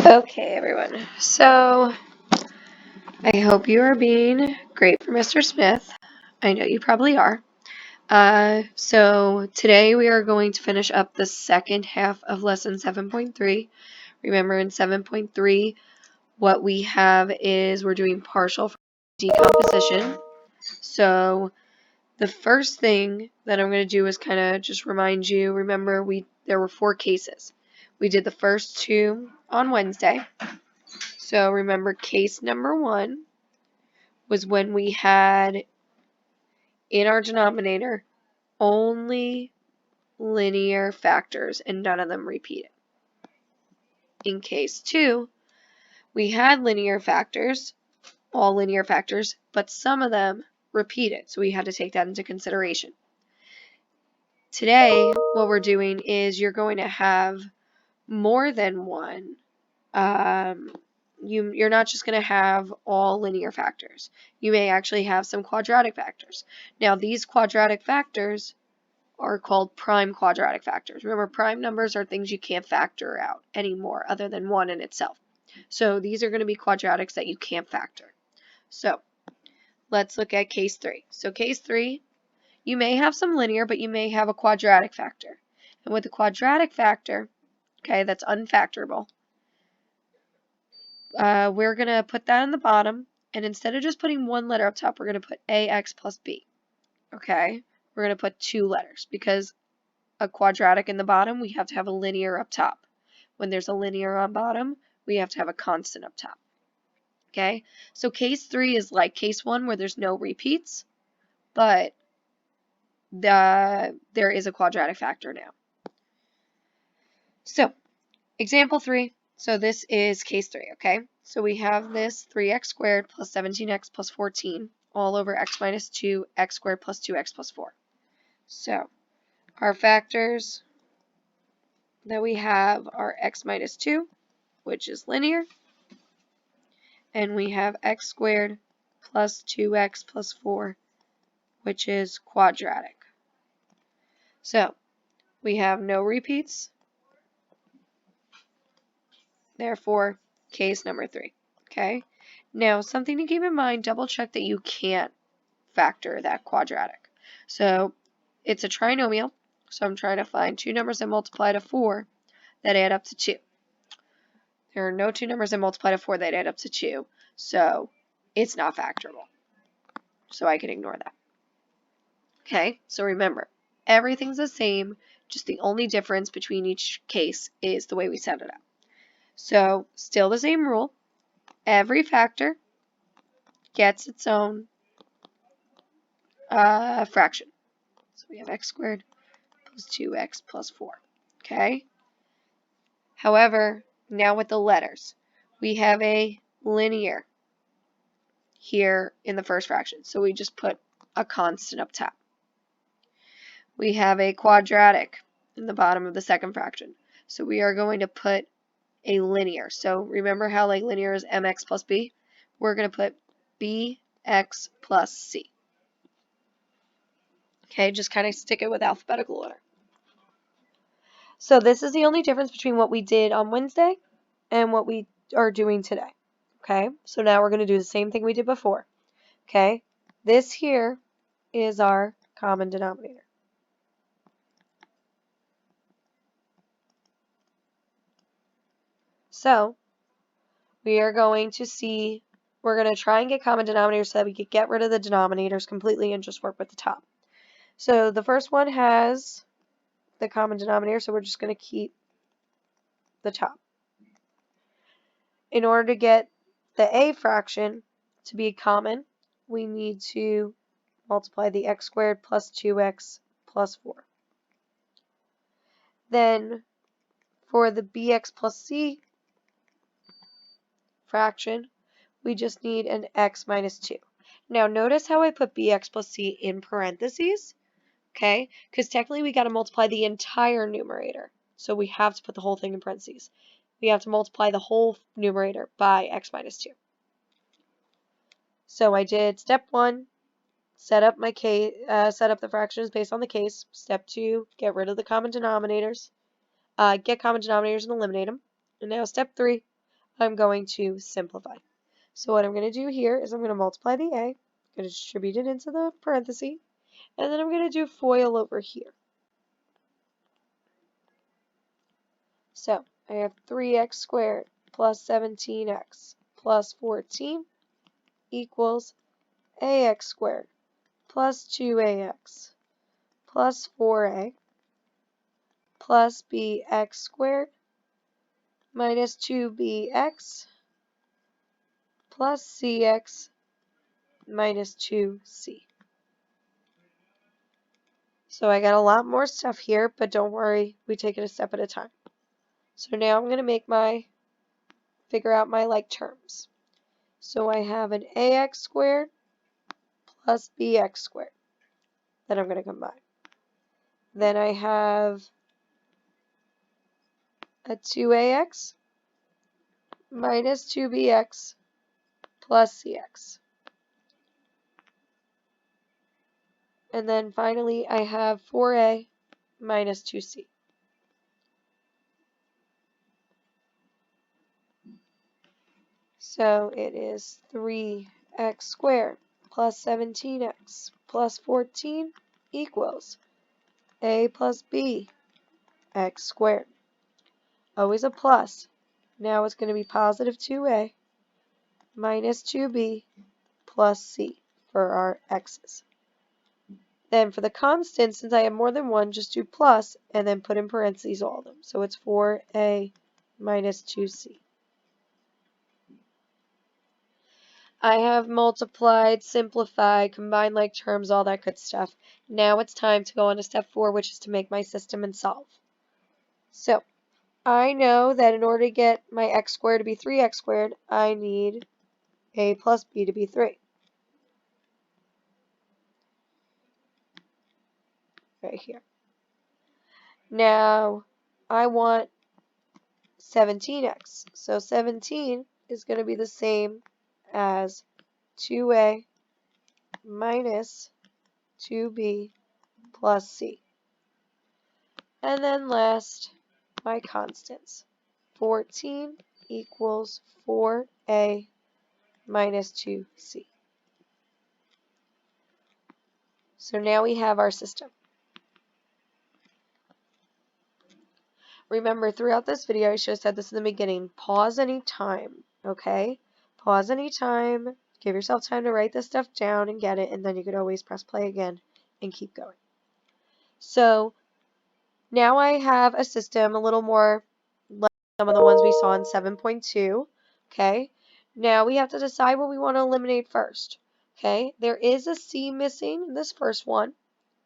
Okay, everyone. So, I hope you are being great for Mr. Smith. I know you probably are. So today we are going to finish up the second half of lesson 7.3. Remember, in 7.3, what we have is we're doing partial decomposition. So the first thing that I'm going to do is kind of just remind you, remember there were 4 cases. We did the first 2 on Wednesday. So remember, case number 1 was when we had in our denominator only linear factors and none of them repeated. In case 2, we had linear factors, all linear factors, but some of them repeated, so we had to take that into consideration. Today, what we're doing is you're going to have more than one. You're not just going to have all linear factors. You may actually have some quadratic factors. Now, these quadratic factors are called prime quadratic factors. Remember, prime numbers are things you can't factor out anymore other than 1 in itself. So these are going to be quadratics that you can't factor. So let's look at case 3. So case 3, you may have some linear, but you may have a quadratic factor. And with the quadratic factor, okay, that's unfactorable, we're going to put that in the bottom, and instead of just putting one letter up top, we're going to put ax plus b. Okay, we're going to put 2 letters because a quadratic in the bottom, we have to have a linear up top. When there's a linear on bottom, we have to have a constant up top. Okay, so case 3 is like case 1 where there's no repeats, but there is a quadratic factor now. So, example 3. So this is case 3, okay? So we have this 3x squared plus 17x plus 14 all over x minus 2, x squared plus 2x plus 4. So, our factors that we have are x minus 2, which is linear, and we have x squared plus 2x plus 4, which is quadratic. So, we have no repeats, therefore, case number 3. Okay? Now, something to keep in mind, double check that you can't factor that quadratic. So, it's a trinomial, so I'm trying to find 2 numbers that multiply to 4 that add up to 2. There are no 2 numbers that multiply to 4 that add up to 2, so it's not factorable. So I can ignore that. Okay, so remember, everything's the same, just the only difference between each case is the way we set it up. So, still the same rule. Every factor gets its own fraction. So we have x squared plus 2x plus 4. Okay? However, now with the letters, we have a linear here in the first fraction. So we just put a constant up top. We have a quadratic in the bottom of the second fraction. So we are going to put a linear. So remember how like linear is mx plus b? We're going to put bx plus c. Okay, just kind of stick it with alphabetical order. So this is the only difference between what we did on Wednesday and what we are doing today. Okay, so now we're going to do the same thing we did before. Okay, this here is our common denominator. So we are going to see, we're going to try and get common denominators so that we can get rid of the denominators completely and just work with the top. So the first one has the common denominator, so we're just going to keep the top. In order to get the a fraction to be common, we need to multiply the x squared plus 2x plus 4. Then for the bx plus c fraction, we just need an x minus 2. Now notice how I put bx plus c in parentheses, okay? Because technically we got to multiply the entire numerator. So we have to put the whole thing in parentheses. We have to multiply the whole numerator by x minus 2. So I did step 1, set up my case, set up the fractions based on the case. Step 2, get rid of the common denominators. Get common denominators and eliminate them. And now step 3, I'm going to simplify. So what I'm going to do here is I'm going to multiply the a, I'm going to distribute it into the parenthesis, and then I'm going to do FOIL over here. So I have 3x squared plus 17x plus 14 equals ax squared plus 2ax plus 4a plus bx squared minus 2bx plus cx minus 2c. So I got a lot more stuff here, but don't worry, we take it a step at a time. So now I'm going to figure out my like terms. So I have an ax squared plus bx squared that I'm going to combine. Then I have a 2ax minus 2bx plus cx. And then finally I have 4a minus 2c. So it is 3x squared plus 17x plus 14 equals a plus b x squared. Always a plus. Now it's going to be positive 2a minus 2b plus c for our x's. Then for the constants, since I have more than one, just do plus and then put in parentheses all of them. So it's 4a minus 2c. I have multiplied, simplified, combined like terms, all that good stuff. Now it's time to go on to step 4, which is to make my system and solve. So I know that in order to get my x squared to be 3x squared, I need a plus b to be 3. Right here. Now I want 17x. So 17 is going to be the same as 2a minus 2b plus c. And then last, my constants. 14 equals 4a minus 2c. So now we have our system. Remember, throughout this video, I should have said this in the beginning, pause any time, okay? Pause any time, give yourself time to write this stuff down and get it, and then you could always press play again and keep going. So now I have a system a little more like some of the ones we saw in 7.2, okay? Now we have to decide what we want to eliminate first, okay? There is a C missing in this first one,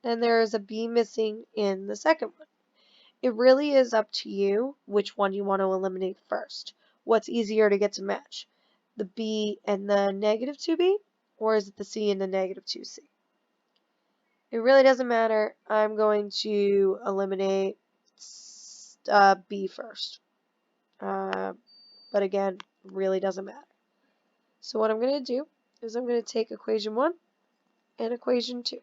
and there is a B missing in the second one. It really is up to you which one you want to eliminate first. What's easier to get to match? The B and the negative 2B, or is it the C and the negative 2C? It really doesn't matter. I'm going to eliminate B first. But again, really doesn't matter. So what I'm going to do is I'm going to take equation 1 and equation 2.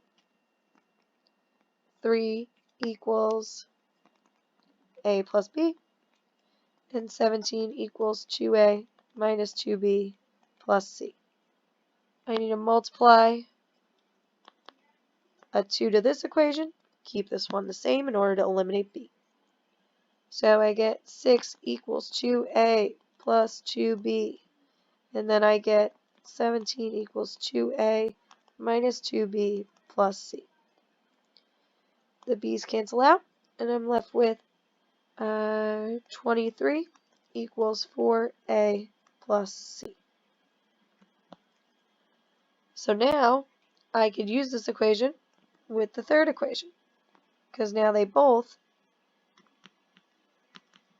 3 equals a plus b, and 17 equals 2a minus 2b plus c. I need to multiply a 2 to this equation, keep this one the same in order to eliminate b. So I get 6 equals 2a plus 2b, and then I get 17 equals 2a minus 2b plus c. The b's cancel out, and I'm left with 23 equals 4a plus c. So now I could use this equation with the third equation, because now they both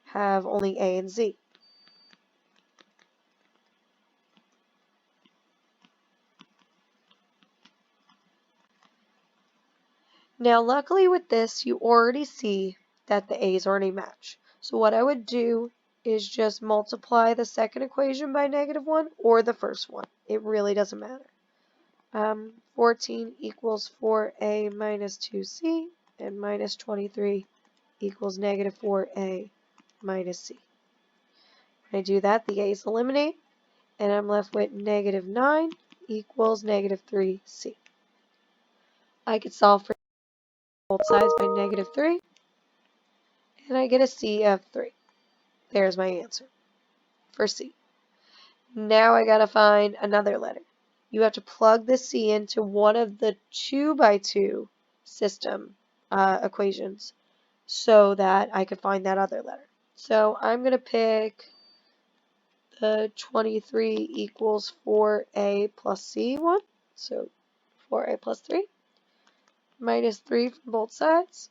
have only a and z. Now luckily with this you already see that the a's already match. So what I would do is just multiply the second equation by -1 or the first one. It really doesn't matter. 14 equals 4a minus 2c, and minus 23 equals -4a minus c. When I do that, the a's eliminate, and I'm left with negative 9 equals negative 3c. I could solve for both sides by negative 3, and I get a c of 3. There's my answer for c. Now I gotta find another letter. You have to plug the c into one of the 2 by 2 system equations so that I could find that other letter. So I'm gonna pick the 23 equals 4a plus c one. So 4a plus 3 minus 3 from both sides.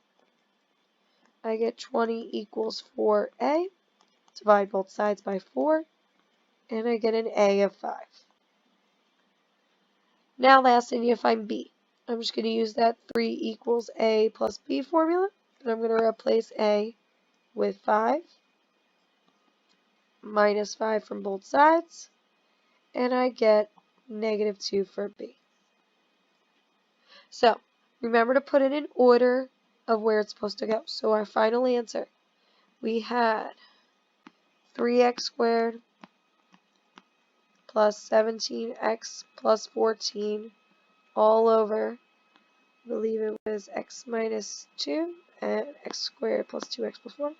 I get 20 equals 4a. Divide both sides by 4, and I get an a of 5. Now last I need to find b. I'm just going to use that 3 equals a plus b formula, and I'm going to replace a with 5, minus 5 from both sides, and I get negative 2 for b. So remember to put it in order of where it's supposed to go. So our final answer, we had 3x squared plus 17x plus 14 all over, I believe it was x minus 2 and x squared plus 2x plus 4.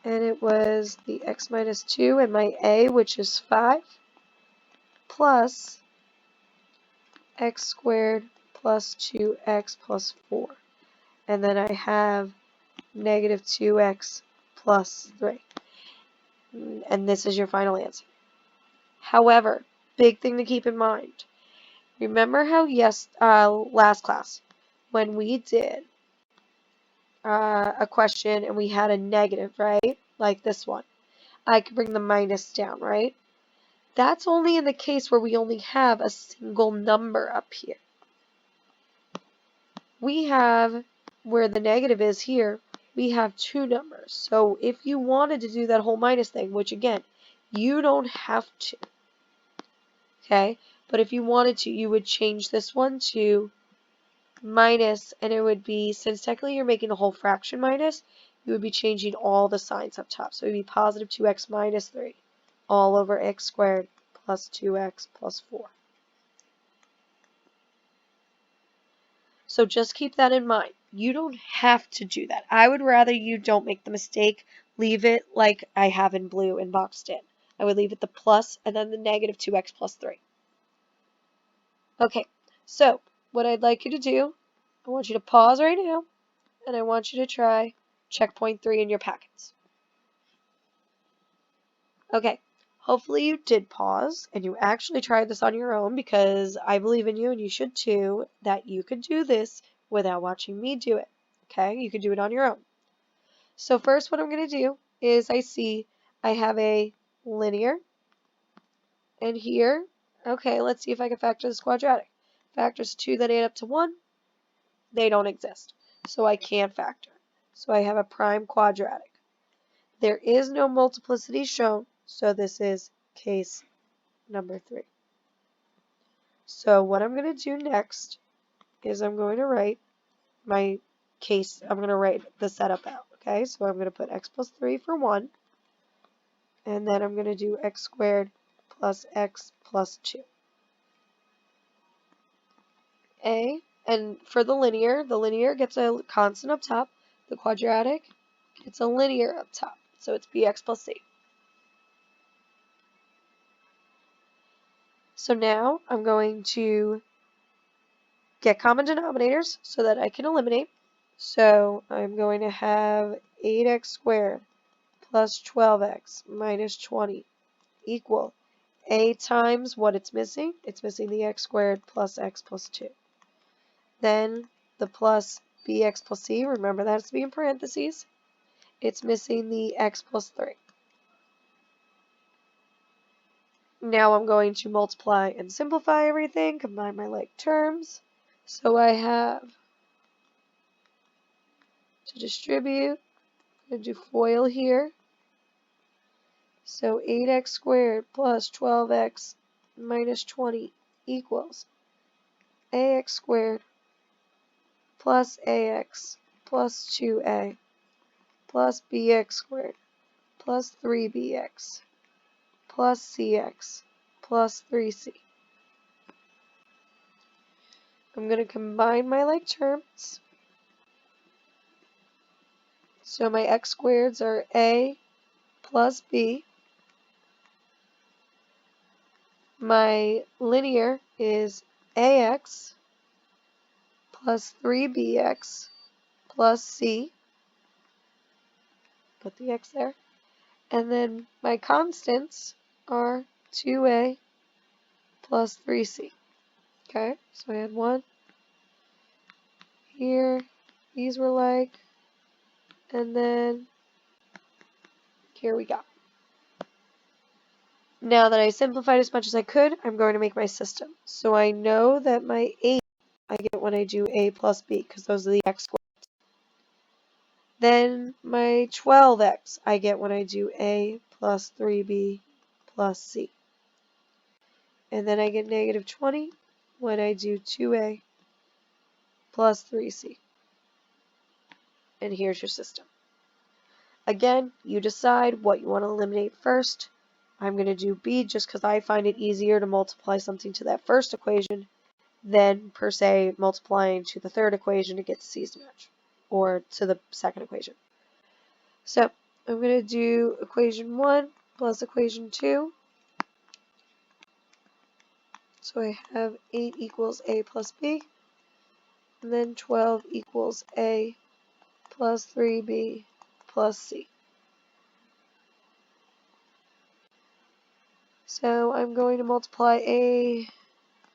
And it was the x minus 2 and my a, which is 5, plus x squared plus 2x plus 4. And then I have negative 2x plus 3. And this is your final answer. However, big thing to keep in mind. Remember how last class, when we did a question and we had a negative, right? Like this one. I could bring the minus down, right? That's only in the case where we only have a single number up here. We have, where the negative is here, we have 2 numbers. So if you wanted to do that whole minus thing, which again, you don't have to, okay? But if you wanted to, you would change this one to minus, and it would be, since technically you're making the whole fraction minus, you would be changing all the signs up top. So it would be positive 2x minus 3 all over x squared plus 2x plus 4. So just keep that in mind. You don't have to do that. I would rather you don't make the mistake. Leave it like I have in blue and boxed in. I would leave it the plus and then the negative 2x plus 3. Okay, so what I'd like you to do, I want you to pause right now, and I want you to try checkpoint 3 in your packets. Okay, hopefully you did pause and you actually tried this on your own, because I believe in you and you should too, that you could do this without watching me do it. Okay, you can do it on your own. So first what I'm going to do is I have a linear, and here, okay, let's see if I can factor this quadratic. Factors 2 that add up to 1, they don't exist. So I can't factor. So I have a prime quadratic. There is no multiplicity shown, so this is case number 3. So what I'm going to do next is I'm going to write my case, I'm going to write the setup out, okay? So I'm going to put x plus 3 for 1, and then I'm going to do x squared plus x plus 2. And for the linear gets a constant up top, the quadratic gets a linear up top, so it's bx plus c. So now I'm going to get common denominators so that I can eliminate. So I'm going to have 8x squared plus 12x minus 20 equal a times what it's missing. It's missing the x squared plus x plus 2. Then the plus bx plus c, remember that has to be in parentheses. It's missing the x plus 3. Now I'm going to multiply and simplify everything, combine my like terms. So I have to distribute, I'm going to do FOIL here. So 8x squared plus 12x minus 20 equals ax squared plus ax plus 2a plus bx squared plus 3bx plus cx plus 3c. I'm going to combine my like terms. So my x squareds are a plus b. My linear is ax plus 3bx plus c. Put the x there. And then my constants are 2a plus 3c. Okay, so I had one here. These were like, and then here we go. Now that I simplified as much as I could, I'm going to make my system. So I know that my 8 I get when I do a plus b, because those are the x squared. Then my 12x I get when I do a plus 3b plus c. And then I get negative 20 when I do 2a plus 3c. And here's your system. Again, you decide what you want to eliminate first. I'm going to do b just because I find it easier to multiply something to that first equation than, per se, multiplying to the third equation to get c's to match, or to the second equation. So I'm going to do equation 1 plus equation 2. So I have 8 equals a plus b, and then 12 equals a plus 3b plus c. So I'm going to multiply a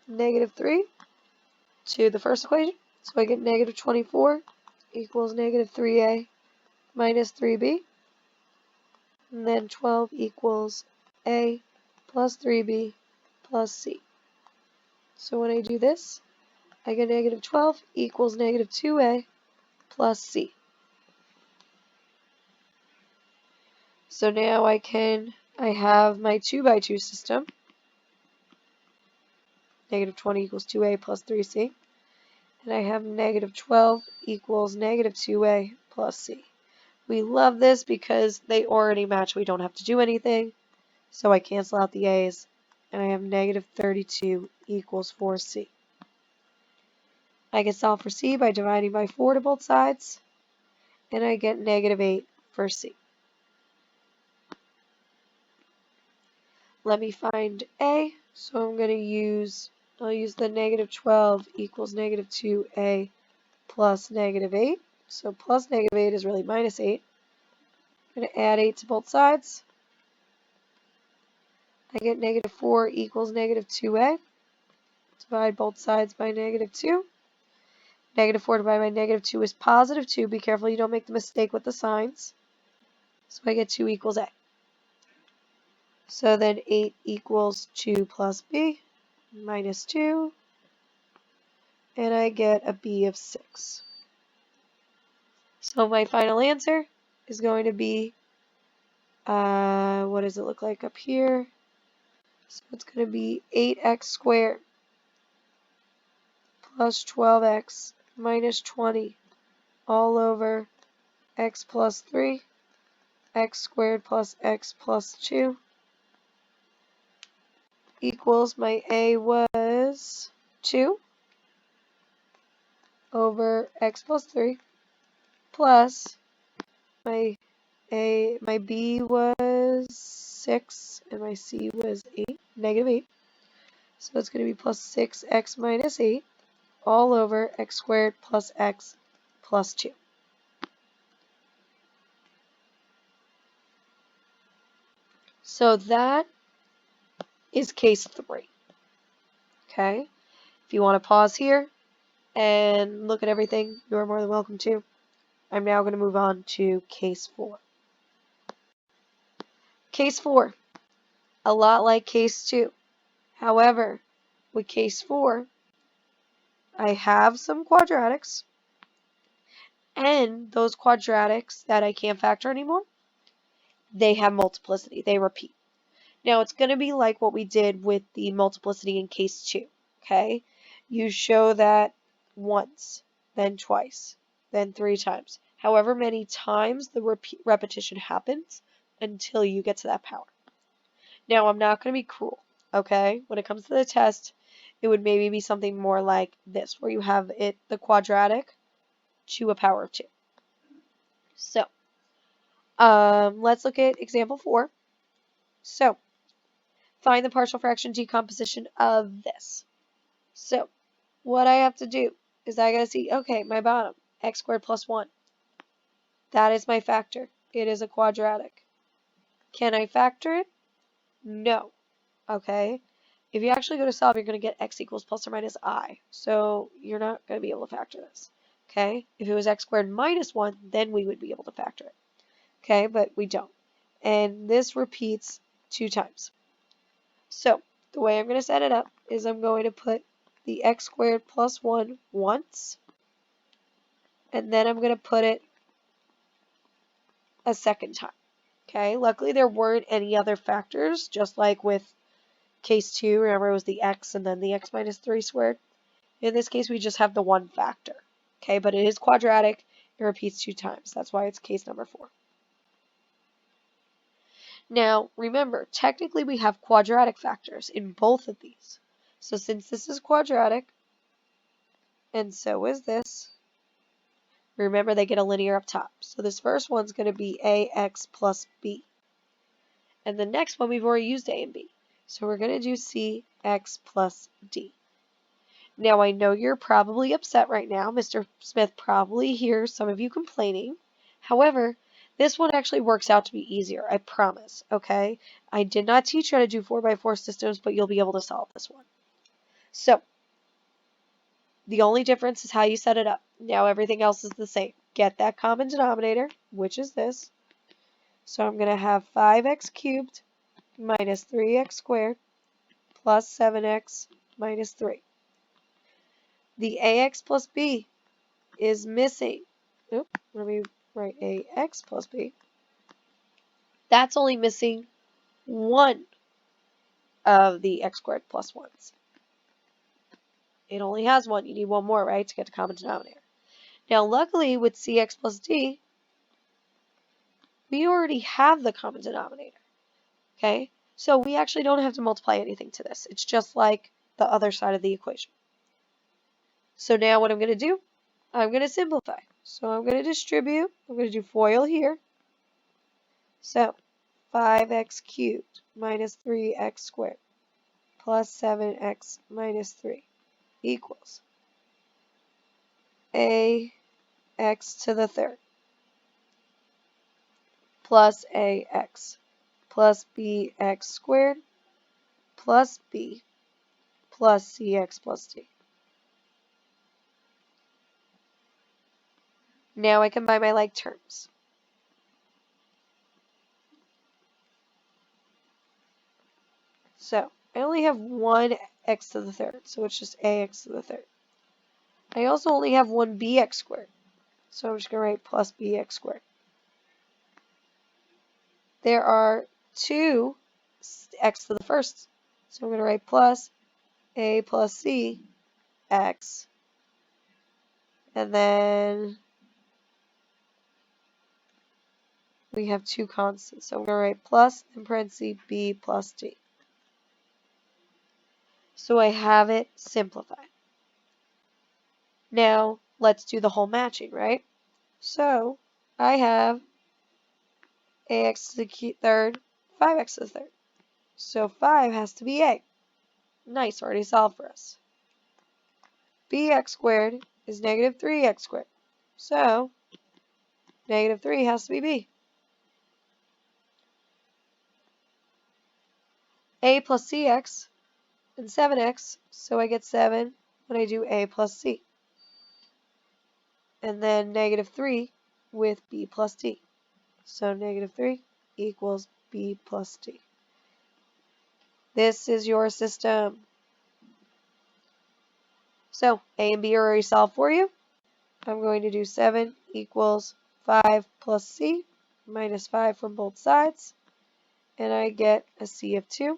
negative 3 to the first equation. So I get negative 24 equals negative 3a minus 3b. And then 12 equals a plus 3b plus c. So when I do this, I get negative 12 equals negative 2a plus c. So now I have my 2 by 2 system. Negative 20 equals 2a plus 3c. And I have negative 12 equals negative 2a plus c. We love this because they already match. We don't have to do anything. So I cancel out the a's. And I have negative 32 equals 4c. I can solve for c by dividing by 4 to both sides. And I get negative 8 for c. Let me find a. So I'll use the negative 12 equals negative 2a plus negative 8. So plus negative 8 is really minus 8. I'm going to add 8 to both sides. I get negative 4 equals negative 2a. Divide both sides by negative 2. Negative 4 divided by negative 2 is positive 2. Be careful you don't make the mistake with the signs. So I get 2 equals a. So then 8 equals 2 plus b minus 2. And I get a b of 6. So my final answer is going to be, what does it look like up here? So it's going to be 8x squared plus 12x minus 20 all over x plus 3, x squared plus x plus 2 equals, my a was 2 over x plus 3 plus my b was 6 and my c was 8, negative 8. So it's going to be plus 6x minus 8 all over x squared plus x plus 2. So that is case 3. Okay? If you want to pause here and look at everything, you are more than welcome to. I'm now going to move on to case 4. Case 4, a lot like case 2. However, with case 4, I have some quadratics, and those quadratics that I can't factor anymore, they have multiplicity. They repeat. Now, it's going to be like what we did with the multiplicity in case 2, okay? You show that once, then twice, then 3 times. However many times the repetition happens until you get to that power. Now, I'm not going to be cruel, okay? When it comes to the test, it would maybe be something more like this, where you have the quadratic to a power of 2. So, let's look at example 4. So, find the partial fraction decomposition of this. So, what I have to do is I gotta see, okay, my bottom, x squared plus 1. That is my factor. It is a quadratic. Can I factor it? No. Okay? If you actually go to solve, you're going to get x equals plus or minus I. So you're not going to be able to factor this. Okay? If it was x squared minus 1, then we would be able to factor it. Okay? But we don't. And this repeats 2 times. So the way I'm going to set it up is I'm going to put the x squared plus 1 once. And then I'm going to put it a second time. Okay? Luckily there weren't any other factors, just like with case 2, remember it was the x and then the x minus 3 squared. In this case, we just have the one factor. Okay, but it is quadratic. It repeats 2 times. That's why it's case number 4. Now, remember, technically we have quadratic factors in both of these. So since this is quadratic, and so is this, remember they get a linear up top. So this first one's going to be ax plus b. And the next one, we've already used a and b. So we're going to do cx plus d. Now, I know you're probably upset right now. Mr. Smith probably hears some of you complaining. However, this one actually works out to be easier, I promise, okay? I did not teach you how to do 4x4 systems, but you'll be able to solve this one. So, the only difference is how you set it up. Now, everything else is the same. Get that common denominator, which is this. So, I'm going to have 5x cubed minus 3x squared plus 7x minus 3. The ax plus b is missing. Oop, let me write ax plus b. That's only missing one of the x squared plus 1s. It only has one. You need one more, right, to get the common denominator. Now, luckily, with cx plus d, we already have the common denominator. Okay? So we actually don't have to multiply anything to this. It's just like the other side of the equation. So now what I'm going to do, I'm going to simplify. So I'm going to distribute. I'm going to do FOIL here. So 5x cubed minus 3x squared plus 7x minus 3 equals ax to the third plus ax plus bx squared plus b plus cx plus d. Now I combine my like terms. So I only have one x to the third, so it's just ax to the third. I also only have one bx squared, so I'm just going to write plus bx squared. There are two x to the first, so I'm going to write plus a plus c x, and then we have two constants, so I'm going to write plus in parentheses b plus d. So I have it simplified. Now let's do the whole matching, right? So I have ax to the third, 5x to the third. So 5 has to be a. Nice, already solved for us. Bx squared is negative 3x squared. So negative 3 has to be b. A plus cx and 7x, so I get 7 when I do a plus c. And then negative 3 with b plus d. So negative 3 equals b plus d. This is your system. So a and b are already solved for you. I'm going to do 7 equals 5 plus c minus 5 from both sides. And I get a c of 2.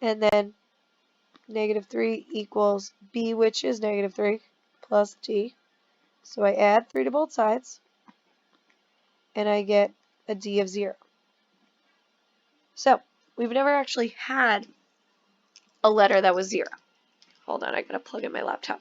And then negative 3 equals b, which is negative 3, plus d. So I add 3 to both sides, and I get a D of 0. So we've never actually had a letter that was 0. Hold on, I gotta plug in my laptop.